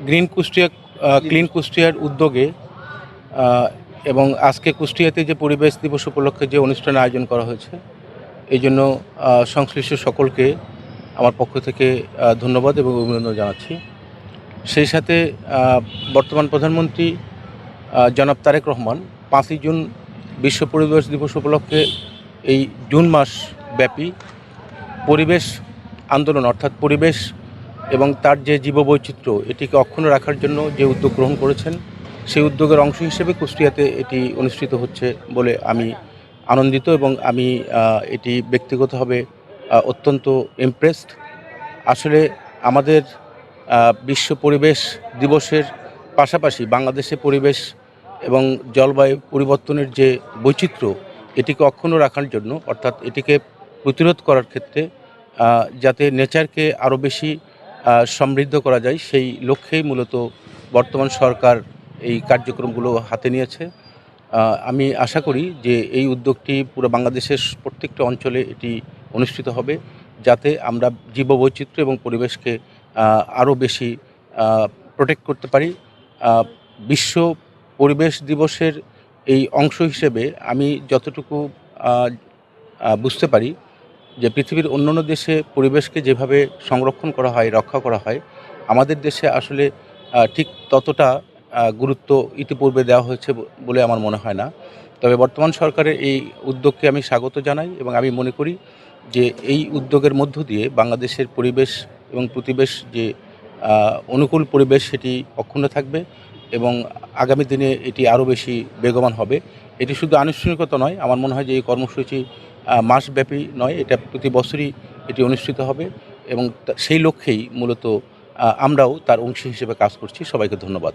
Green Kushtia clean কুষ্টিয়ার উদ্যোগে এবং আজকে কুষ্টিয়াতে যে পরিবেশ দিবস উপলক্ষে যে অনুষ্ঠানের আয়োজন করা হয়েছে এই জন্য সংশ্লিষ্ট সকলকে আমার পক্ষ থেকে ধন্যবাদ এবং অভিনন্দন জানাচ্ছি। সেই সাথে বর্তমান প্রধানমন্ত্রী জনাব তারেক রহমান 5ই জুন বিশ্ব পরিবেশ দিবস উপলক্ষে এই জুন মাস ব্যাপী পরিবেশ আন্দোলন অর্থাৎ পরিবেশ এবং তার যে জীববৈচিত্র্য এটিকে অক্ষুণ্ণ রাখার জন্য যে উদ্যোগ গ্রহণ করেছেন সেই উদ্যোগের অংশ হিসেবে কুষ্টিয়াতে এটি অনুষ্ঠিত হচ্ছে বলে আমি আনন্দিত এবং আমি এটি ব্যক্তিগতভাবে অত্যন্ত ইমপ্রেসড। আসলে আমাদের বিশ্ব পরিবেশ দিবসের পাশাপাশি বাংলাদেশে পরিবেশ এবং জলবায়ু পরিবর্তনের যে বৈচিত্র্য এটিকে অক্ষুণ্ণ রাখার জন্য অর্থাৎ এটিকে প্রতিরোধ করার ক্ষেত্রে যাতে নেচারকে আরও বেশি সমৃদ্ধ করা যায় সেই লক্ষ্যেই মূলত বর্তমান সরকার এই কার্যক্রমগুলো হাতে নিয়েছে। আমি আশা করি যে এই উদ্যোগটি পুরো বাংলাদেশের প্রত্যেকটা অঞ্চলে এটি অনুষ্ঠিত হবে যাতে আমরা জীববৈচিত্র্য এবং পরিবেশকে আরও বেশি প্রোটেক্ট করতে পারি। বিশ্ব পরিবেশ দিবসের এই অংশ হিসেবে আমি যতটুকু বুঝতে পারি যে পৃথিবীর অন্যান্য দেশে পরিবেশকে যেভাবে সংরক্ষণ করা হয় রক্ষা করা হয় আমাদের দেশে আসলে ঠিক ততটা গুরুত্ব ইতিপূর্বে দেওয়া হয়েছে বলে আমার মনে হয় না। তবে বর্তমান সরকারের এই উদ্যোগকে আমি স্বাগত জানাই এবং আমি মনে করি যে এই উদ্যোগের মধ্য দিয়ে বাংলাদেশের পরিবেশ এবং প্রতিবেশ যে অনুকূল পরিবেশ সেটি অক্ষুণ্ণ থাকবে এবং আগামী দিনে এটি আরও বেশি বেগবান হবে। এটি শুধু আনুষ্ঠানিকতা নয়, আমার মনে হয় যে এই কর্মসূচি মাসব্যাপী নয়, এটা প্রতি বছরই এটি অনুষ্ঠিত হবে এবং সেই লক্ষ্যেই মূলত আমরাও তার অংশ হিসেবে কাজ করছি। সবাইকে ধন্যবাদ।